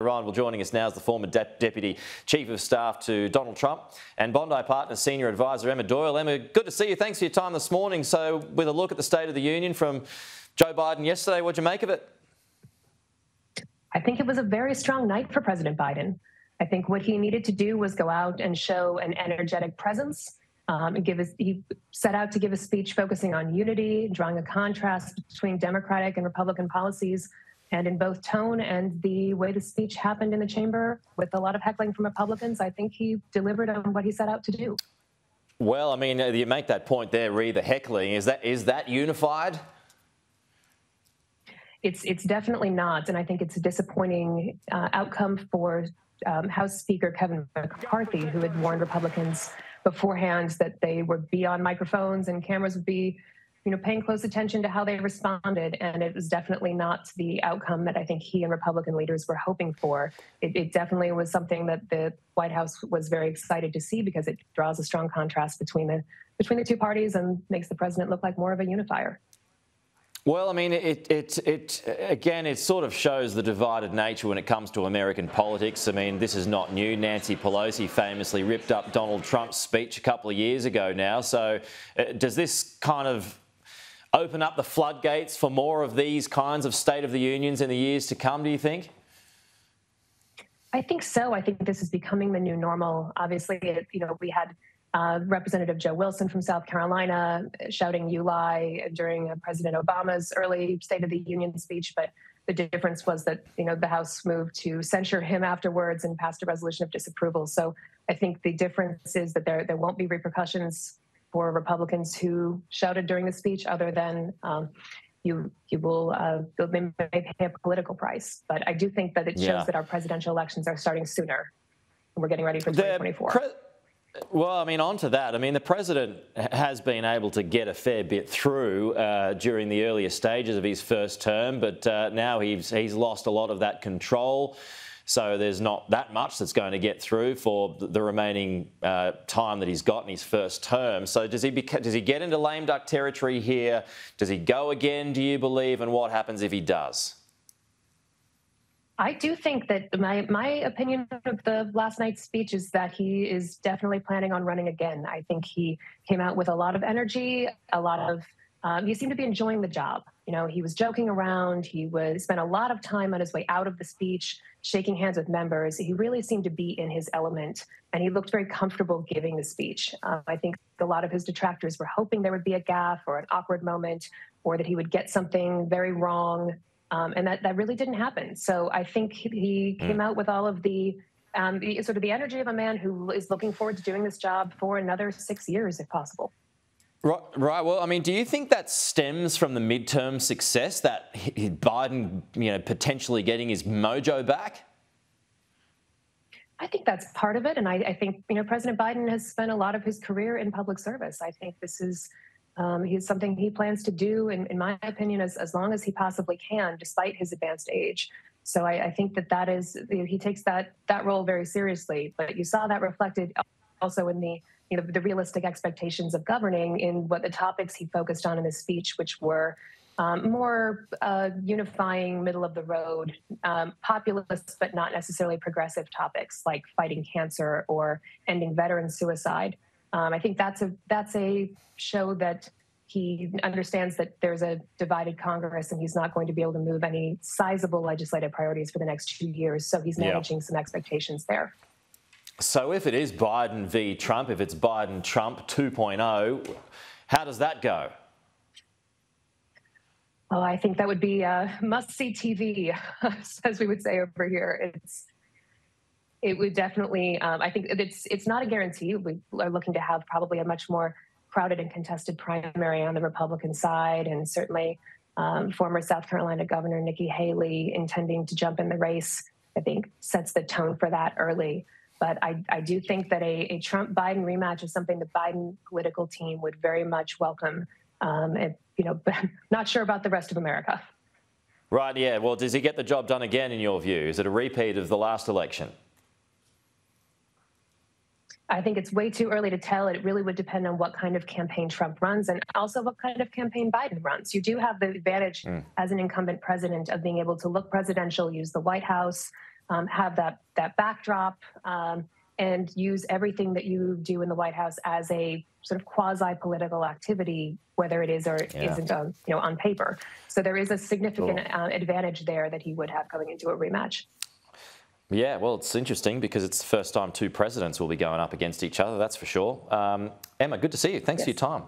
Ryan, well, joining us now is the former Deputy Chief of Staff to Donald Trump and Bondi Partners Senior Advisor Emma Doyle. Emma, good to see you. Thanks for your time this morning. So with a look at the State of the Union from Joe Biden yesterday, what'd you make of it? I think it was a very strong night for President Biden. I think what he needed to do was go out and show an energetic presence. He set out to give a speech focusing on unity, drawing a contrast between Democratic and Republican policies, and in both tone and the way the speech happened in the chamber with a lot of heckling from Republicans, I think he delivered on what he set out to do. Well, I mean, you make that point there, Ree, the heckling. Is that unified? It's definitely not, and I think it's a disappointing outcome for House Speaker Kevin McCarthy, who had warned Republicans beforehand that they would be on microphones and cameras would be paying close attention to how they responded, and it was definitely not the outcome that I think he and Republican leaders were hoping for. It definitely was something that the White House was very excited to see because it draws a strong contrast between the two parties and makes the president look like more of a unifier. Well, I mean, it sort of shows the divided nature when it comes to American politics. I mean, this is not new. Nancy Pelosi famously ripped up Donald Trump's speech a couple of years ago now. So does this kind of open up the floodgates for more of these kinds of State of the Unions in the years to come, do you think? I think so. I think this is becoming the new normal. Obviously, we had Representative Joe Wilson from South Carolina shouting "You lie" during President Obama's early State of the Union speech, but the difference was that the House moved to censure him afterwards and passed a resolution of disapproval. So I think the difference is that there won't be repercussions for Republicans who shouted during the speech, other than you may pay a political price. But I do think that it shows that our presidential elections are starting sooner, and we're getting ready for 2024. Well, I mean, on to that. I mean, the president has been able to get a fair bit through during the earlier stages of his first term, but now he's lost a lot of that control. So there's not that much that's going to get through for the remaining time that he's got in his first term. So does he get into lame duck territory here? Does he go again, do you believe? And what happens if he does? I do think that my opinion of the last night's speech is that he is definitely planning on running again. I think he came out with a lot of energy, he seemed to be enjoying the job. He was joking around. He spent a lot of time on his way out of the speech, shaking hands with members. He really seemed to be in his element, and he looked very comfortable giving the speech. I think a lot of his detractors were hoping there would be a gaffe or an awkward moment, or that he would get something very wrong, and that really didn't happen. So I think he came out with all of the energy of a man who is looking forward to doing this job for another 6 years, if possible. Right. Well, I mean, do you think that stems from the midterm success, that Biden, potentially getting his mojo back? I think that's part of it, and I think President Biden has spent a lot of his career in public service. I think this is something he plans to do, in my opinion, as long as he possibly can, despite his advanced age. So I think that is he takes that role very seriously. But you saw that reflected also in the realistic expectations of governing in what the topics he focused on in his speech, which were more unifying, middle of the road, populist but not necessarily progressive topics like fighting cancer or ending veteran suicide. I think that's a show that he understands that there's a divided Congress and he's not going to be able to move any sizable legislative priorities for the next 2 years. So he's managing some expectations there. So if it is Biden v. Trump, if it's Biden-Trump 2.0, how does that go? Oh, I think that would be must-see TV, as we would say over here. It would definitely, I think it's not a guarantee. We are looking to have probably a much more crowded and contested primary on the Republican side, and certainly former South Carolina Governor Nikki Haley intending to jump in the race, I think sets the tone for that early. But I do think that a Trump-Biden rematch is something the Biden political team would very much welcome. Not sure about the rest of America. Right, yeah. Well, does he get the job done again, in your view? Is it a repeat of the last election? I think it's way too early to tell. It really would depend on what kind of campaign Trump runs and also what kind of campaign Biden runs. You do have the advantage as an incumbent president of being able to look presidential, use the White House, have that backdrop, and use everything that you do in the White House as a sort of quasi-political activity, whether it is or isn't on paper. So there is a significant advantage there that he would have going into a rematch. Yeah, well, it's interesting because it's the first time two presidents will be going up against each other, that's for sure. Emma, good to see you. Thanks for your time.